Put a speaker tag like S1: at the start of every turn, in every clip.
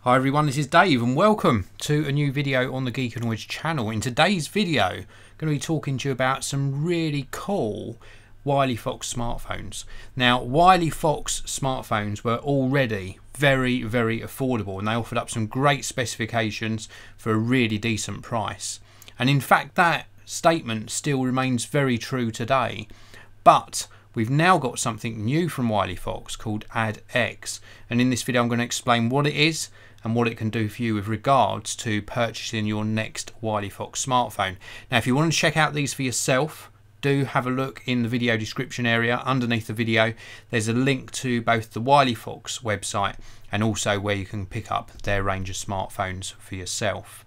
S1: Hi everyone, this is Dave and welcome to a new video on the Geekanoids channel. In today's video, I'm going to be talking to you about some really cool Wileyfox smartphones. Now, Wileyfox smartphones were already very affordable and they offered up some great specifications for a really decent price. And in fact, that statement still remains very true today. But we've now got something new from Wileyfox called ADD-X, and in this video I'm going to explain what it is and what it can do for you with regards to purchasing your next Wileyfox smartphone. Now, if you want to check out these for yourself, do have a look in the video description area. Underneath the video there's a link to both the Wileyfox website and also where you can pick up their range of smartphones for yourself.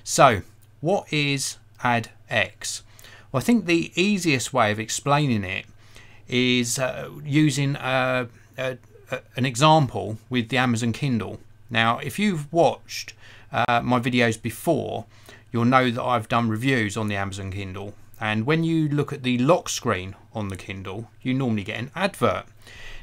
S1: So what is ADD-X? Well, I think the easiest way of explaining it is using an example with the Amazon Kindle. Now, if you've watched my videos before, you'll know that I've done reviews on the Amazon Kindle, and when you look at the lock screen on the Kindle, you normally get an advert.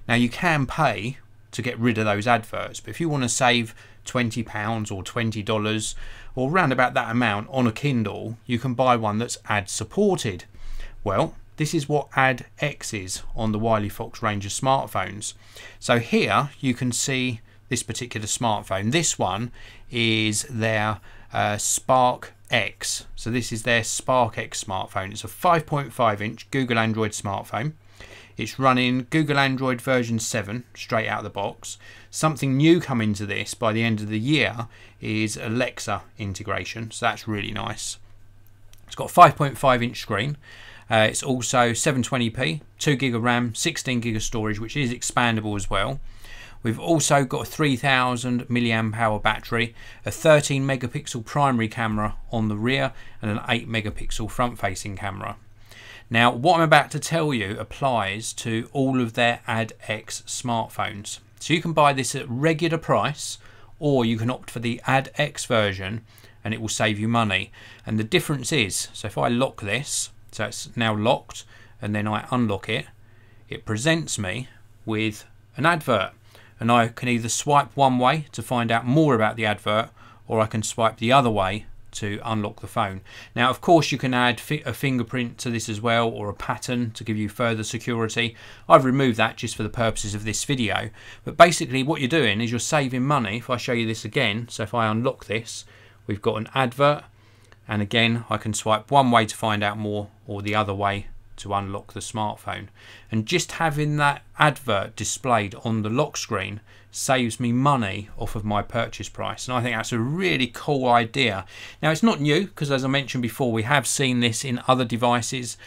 S1: Now, you can pay to get rid of those adverts, but if you want to save £20 or $20 or round about that amount on a Kindle, you can buy one that's ad supported. Well, this is what ADD-X is on the Wileyfox range of smartphones. So here you can see this particular smartphone. This one is their Spark X. So this is their Spark X smartphone. It's a 5.5 inch Google Android smartphone. It's running Google Android version 7 straight out of the box. Something new coming to this by the end of the year is Alexa integration, so that's really nice. It's got a 5.5 inch screen. It's also 720p, 2 gig of RAM, 16 gig of storage, which is expandable as well. We've also got a 3000 milliamp hour battery, a 13 megapixel primary camera on the rear and an 8 megapixel front facing camera. Now, what I'm about to tell you applies to all of their ADD-X smartphones. So you can buy this at regular price, or you can opt for the ADD-X version and it will save you money. And the difference is, so if I lock this, so it's now locked, and then I unlock it, it presents me with an advert. And I can either swipe one way to find out more about the advert, or I can swipe the other way to unlock the phone. Now, of course, you can add a fingerprint to this as well, or a pattern to give you further security. I've removed that just for the purposes of this video. But basically what you're doing is you're saving money. If I show you this again, so if I unlock this, we've got an advert. And again, I can swipe one way to find out more, or the other way to unlock the smartphone. And just having that advert displayed on the lock screen saves me money off of my purchase price, and I think that's a really cool idea. Now, it's not new, because as I mentioned before, we have seen this in other devices.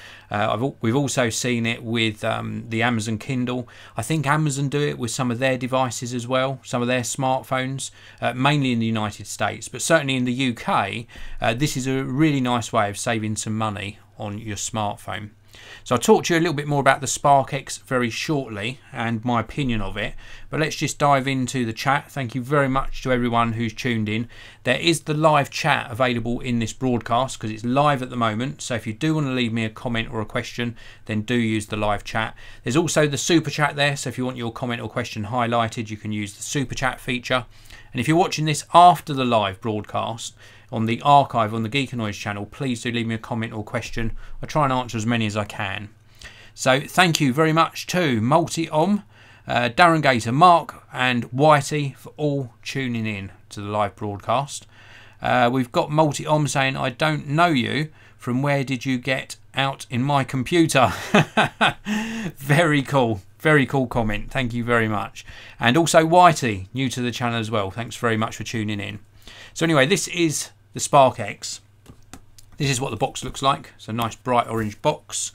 S1: We've also seen it with the Amazon Kindle. I think Amazon do it with some of their devices as well, some of their smartphones, mainly in the United States, but certainly in the UK. This is a really nice way of saving some money on your smartphone. So I'll talk to you a little bit more about the Spark X very shortly and my opinion of it, but let's just dive into the chat. Thank you very much to everyone who's tuned in. There is the live chat available in this broadcast because it's live at the moment, so if you do want to leave me a comment or a question, then do use the live chat. There's also the super chat there, so if you want your comment or question highlighted, you can use the super chat feature. And if you're watching this after the live broadcast on the archive on the Geekanoids channel, please do leave me a comment or question. I try and answer as many as I can. So thank you very much to Multi-Om, Darren Gator, Mark and Whitey for all tuning in to the live broadcast. We've got Multi-Om saying, I don't know you. From where did you get out in my computer? Very cool. Very cool comment. Thank you very much. And also Whitey, new to the channel as well. Thanks very much for tuning in. So anyway, this is the Spark X. This is what the box looks like. It's a nice bright orange box.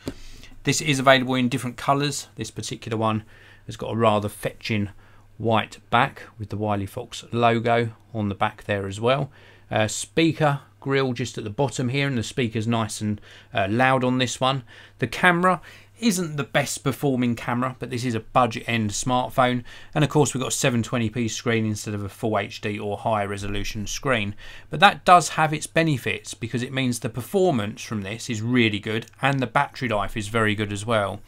S1: This is available in different colours. This particular one has got a rather fetching white back with the Wileyfox logo on the back there as well. Speaker grill just at the bottom here, and the speaker's nice and loud on this one. The camera isn't the best performing camera, but this is a budget end smartphone, and of course we've got a 720p screen instead of a full HD or higher resolution screen. But that does have its benefits, because it means the performance from this is really good and the battery life is very good as well.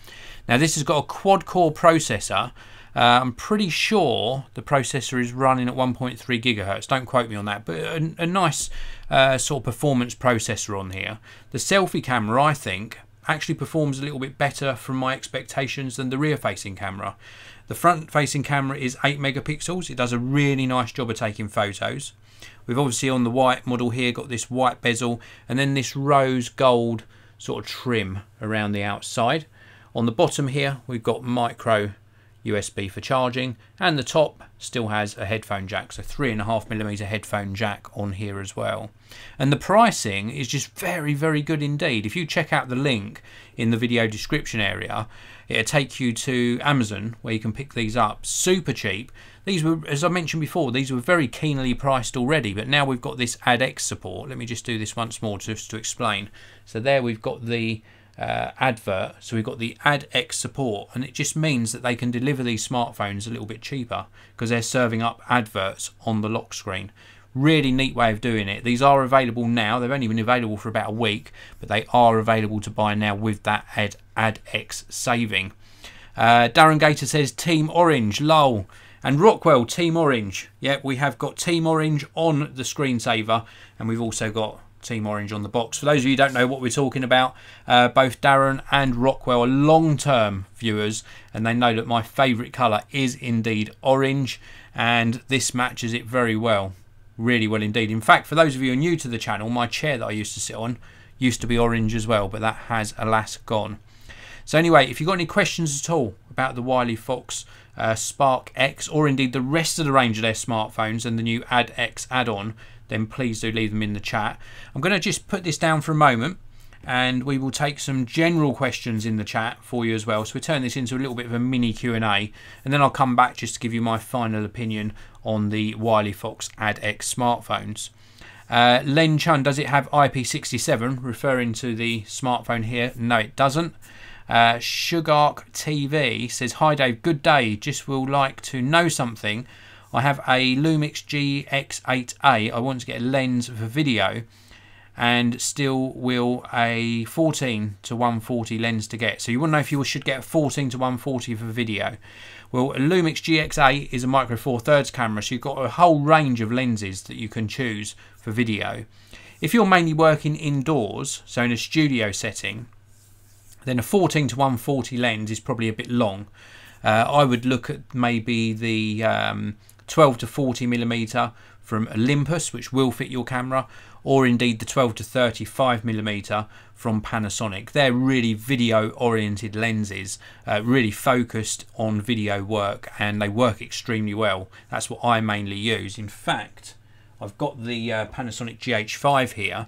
S1: Now, this has got a quad core processor I'm pretty sure the processor is running at 1.3 gigahertz. Don't quote me on that, but a nice sort of performance processor on here. The selfie camera, I think, actually performs a little bit better from my expectations than the rear facing camera. The front facing camera is 8 megapixels. It does a really nice job of taking photos. We've obviously on the white model here got this white bezel and then this rose gold sort of trim around the outside. On the bottom here we've got micro USB for charging, and the top still has a headphone jack, so 3.5mm headphone jack on here as well. And the pricing is just very, very good indeed. If you check out the link in the video description area, it'll take you to Amazon where you can pick these up super cheap. These were, as I mentioned before, these were very keenly priced already, but now we've got this ADD-X support. Let me just do this once more just to explain. So there we've got the advert, so we've got the ADD-X support, and it just means that they can deliver these smartphones a little bit cheaper because they're serving up adverts on the lock screen. Really neat way of doing it. These are available now. They've only been available for about a week, but they are available to buy now with that ADD-X saving. Darren Gator says Team Orange, lol. And Rockwell, Team Orange. Yep, we have got Team Orange on the screensaver, and we've also got Team Orange on the box. For those of you who don't know what we're talking about, both Darren and Rockwell are long-term viewers, and they know that my favourite colour is indeed orange, and this matches it very well. Really well indeed. In fact, for those of you who are new to the channel, my chair that I used to sit on used to be orange as well, but that has alas gone. So anyway, if you've got any questions at all about the Wileyfox Spark X, or indeed the rest of the range of their smartphones and the new ADD-X add-on, then please do leave them in the chat. I'm going to just put this down for a moment, and we will take some general questions in the chat for you as well. So we turn this into a little bit of a mini Q&A, and then I'll come back just to give you my final opinion on the Wileyfox ADD-X smartphones. Len Chun, does it have IP67? Referring to the smartphone here. No, it doesn't. Sugark TV says, hi Dave, good day. Just will like to know something. I have a Lumix GX8A. I want to get a lens for video, and still will a 14 to 140 lens to get. So you want to know if you should get a 14 to 140 for video. Well, a Lumix GX8 is a micro four thirds camera, so you've got a whole range of lenses that you can choose for video. If you're mainly working indoors, so in a studio setting, then a 14 to 140 lens is probably a bit long. I would look at maybe the 12 to 40mm from Olympus, which will fit your camera, or indeed the 12 to 35mm from Panasonic. They're really video oriented lenses, really focused on video work, and they work extremely well. That's what I mainly use. In fact, I've got the Panasonic GH5 here,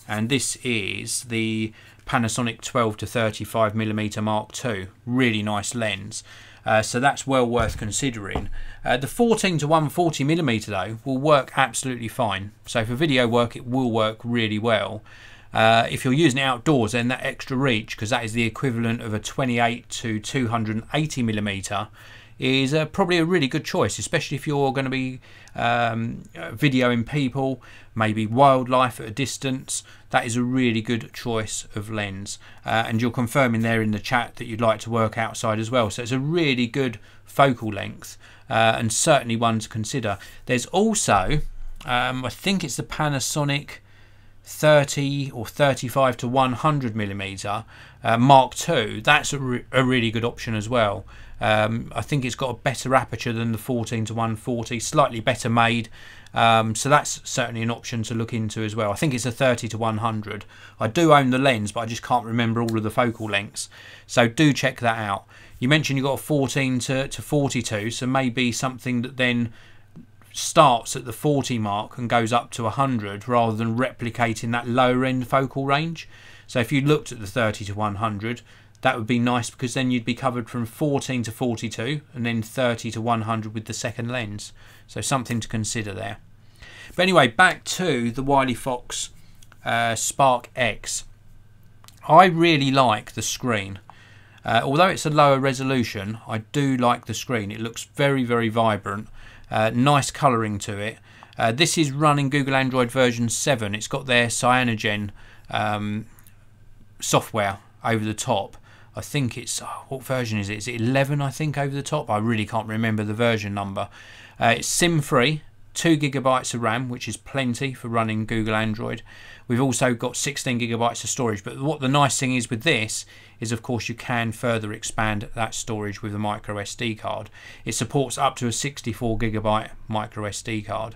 S1: and this is the Panasonic 12 to 35mm Mark II. Really nice lens. So that's well worth considering. The 14 to 140mm though will work absolutely fine. So for video work it will work really well. If you're using it outdoors, then that extra reach, because that is the equivalent of a 28 to 280mm, is probably a really good choice, especially if you're going to be videoing people, maybe wildlife at a distance. That is a really good choice of lens, and you're confirming there in the chat that you'd like to work outside as well, so it's a really good focal length, and certainly one to consider. There's also I think it's the Panasonic 30 or 35 to 100mm Mark II. That's a really good option as well. I think it's got a better aperture than the 14 to 140, slightly better made, so that's certainly an option to look into as well. I think it's a 30 to 100. I do own the lens, but I just can't remember all of the focal lengths, so do check that out. You mentioned you got a 14 to 42, so maybe something that then starts at the 40 mark and goes up to 100, rather than replicating that lower end focal range. So if you looked at the 30 to 100, that would be nice, because then you'd be covered from 14 to 42 and then 30 to 100 with the second lens. So something to consider there. But anyway, back to the Wileyfox Spark X. I really like the screen. Although it's a lower resolution, I do like the screen. It looks very, very vibrant. Nice colouring to it. This is running Google Android version 7. It's got their Cyanogen software over the top. I think it's, what version is it? Is it 11, I think, over the top? I really can't remember the version number. It's SIM free, 2 GB of RAM, which is plenty for running Google Android. We've also got 16 GB of storage, but what the nice thing is with this is, of course, you can further expand that storage with a micro SD card. It supports up to a 64 GB micro SD card.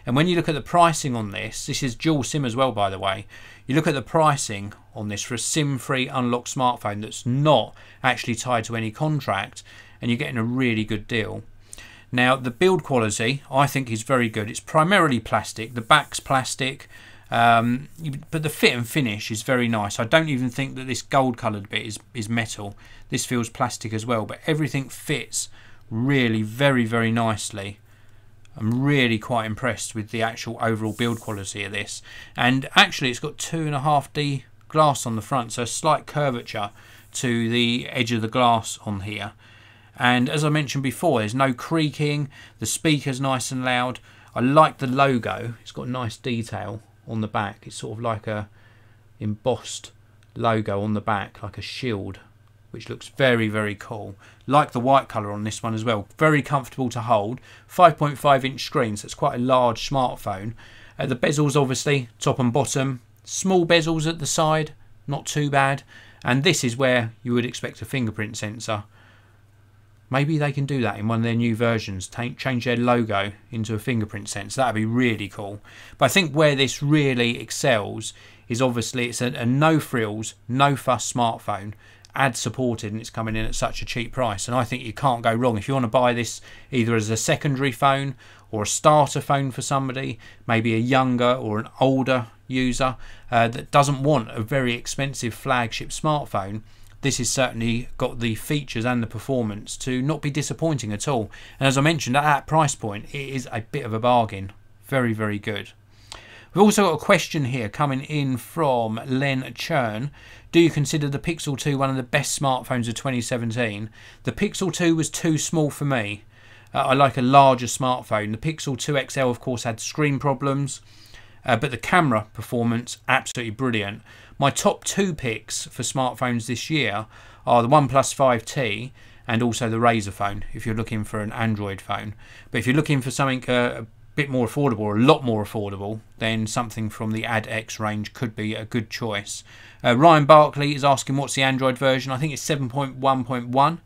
S1: And when you look at the pricing on this is dual SIM as well, by the way. You look at the pricing on this for a SIM-free unlocked smartphone that's not actually tied to any contract, and you're getting a really good deal. Now, the build quality, I think, is very good. It's primarily plastic. The back's plastic, but the fit and finish is very nice. I don't even think that this gold-coloured bit is metal. This feels plastic as well, but everything fits really very, very nicely. I'm really quite impressed with the actual overall build quality of this. And actually, it's got 2.5D glass on the front, so a slight curvature to the edge of the glass on here. And as I mentioned before, there's no creaking. The speaker's nice and loud. I like the logo. It's got nice detail on the back. It's sort of like a embossed logo on the back, like a shield, which looks very, very cool. Like the white colour on this one as well. Very comfortable to hold. 5.5-inch screen, so it's quite a large smartphone. The bezels, obviously, top and bottom. Small bezels at the side, not too bad. And this is where you would expect a fingerprint sensor. Maybe they can do that in one of their new versions. Change their logo into a fingerprint sensor. That would be really cool. But I think where this really excels is, obviously, it's a no-frills, no-fuss smartphone. Ad supported, and it's coming in at such a cheap price, and I think you can't go wrong. If you want to buy this either as a secondary phone or a starter phone for somebody, maybe a younger or an older user that doesn't want a very expensive flagship smartphone, this has certainly got the features and the performance to not be disappointing at all. And as I mentioned, at that price point, it is a bit of a bargain. Very, very good. We've also got a question here coming in from Len Churn. Do you consider the Pixel 2 one of the best smartphones of 2017? The Pixel 2 was too small for me. I like a larger smartphone. The Pixel 2 XL, of course, had screen problems, but the camera performance, absolutely brilliant. My top 2 picks for smartphones this year are the OnePlus 5T and also the Razer phone, if you're looking for an Android phone. But if you're looking for something a bit more affordable, or a lot more affordable, then something from the ADD-X range could be a good choice. Ryan Barkley is asking what's the Android version. I think it's 7.1.1.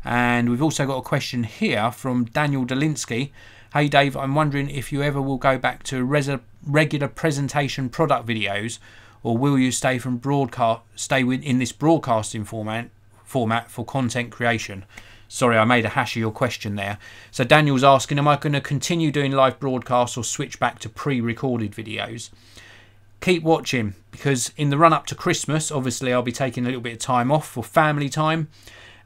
S1: And we've also got a question here from Daniel Dolinsky. Hey Dave, I'm wondering if you ever will go back to regular presentation product videos, or will you stay in this broadcasting format for content creation? Sorry, I made a hash of your question there. So Daniel's asking, am I going to continue doing live broadcasts or switch back to pre-recorded videos? Keep watching, because in the run-up to Christmas, obviously I'll be taking a little bit of time off for family time,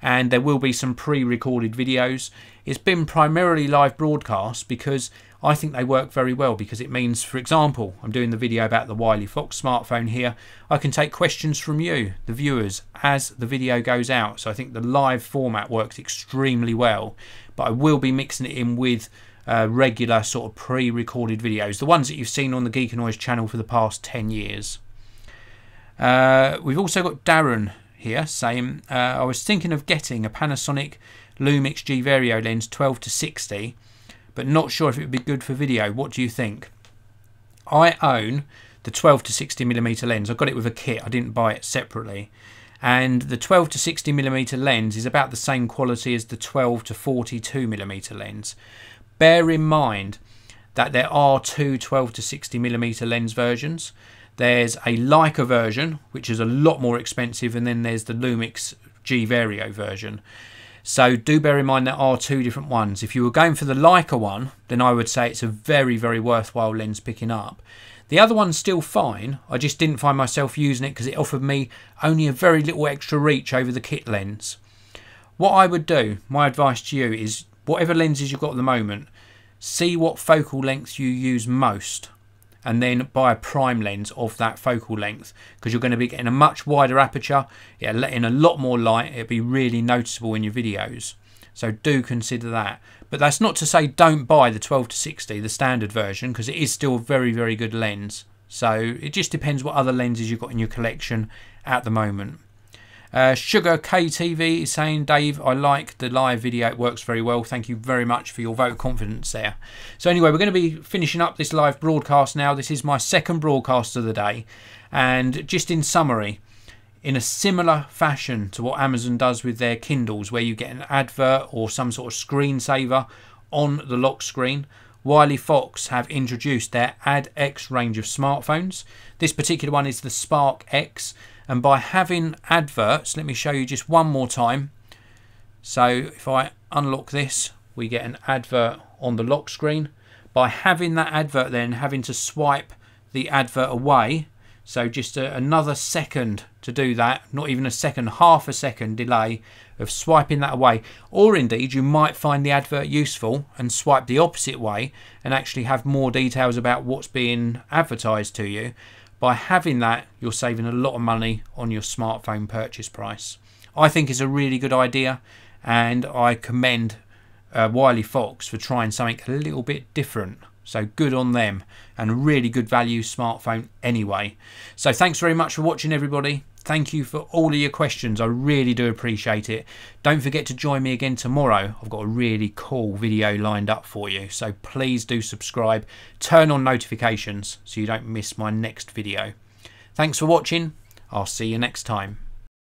S1: and there will be some pre-recorded videos. It's been primarily live broadcasts because I think they work very well, because it means, for example, I'm doing the video about the Wileyfox smartphone here. I can take questions from you, the viewers, as the video goes out. So I think the live format works extremely well, but I will be mixing it in with regular sort of pre-recorded videos, the ones that you've seen on the Geekanoids channel for the past 10 years. We've also got Darren here saying, I was thinking of getting a Panasonic Lumix G Vario lens 12-60, but not sure if it would be good for video. What do you think? I own the 12-60mm lens. I got it with a kit. I didn't buy it separately. And the 12-60mm lens is about the same quality as the 12-42mm lens. Bear in mind that there are 2 12-60mm lens versions. There's a Leica version, which is a lot more expensive, and then there's the Lumix G Vario version. So do bear in mind there are 2 different ones. If you were going for the Leica one, then I would say it's a very, very worthwhile lens picking up. The other one's still fine. I just didn't find myself using it because it offered me only a very little extra reach over the kit lens. What I would do, my advice to you, is whatever lenses you've got at the moment, see what focal length you use most, and then buy a prime lens of that focal length, because you're going to be getting a much wider aperture, it'll let in a lot more light, it'll be really noticeable in your videos. So do consider that. But that's not to say don't buy the 12-60, the standard version, because it is still a very, very good lens. So it just depends what other lenses you've got in your collection at the moment. Sugar KTV is saying, Dave, I like the live video, it works very well. Thank you very much for your vote of confidence there. So anyway, we're going to be finishing up this live broadcast now. This is my second broadcast of the day, and just in summary, in a similar fashion to what Amazon does with their Kindles, where you get an advert or some sort of screensaver on the lock screen, Wileyfox have introduced their ADD-X range of smartphones. This particular one is the Spark X, and by having adverts, let me show you just one more time. So if I unlock this, we get an advert on the lock screen. By having that advert, then having to swipe the advert away, so just another second to do that, not even a second, half a second delay of swiping that away. Or indeed, you might find the advert useful and swipe the opposite way and actually have more details about what's being advertised to you. By having that, you're saving a lot of money on your smartphone purchase price. I think it's a really good idea, and I commend Wileyfox for trying something a little bit different. So good on them, and a really good value smartphone anyway. So thanks very much for watching, everybody. Thank you for all of your questions. I really do appreciate it. Don't forget to join me again tomorrow. I've got a really cool video lined up for you. So please do subscribe. Turn on notifications so you don't miss my next video. Thanks for watching. I'll see you next time.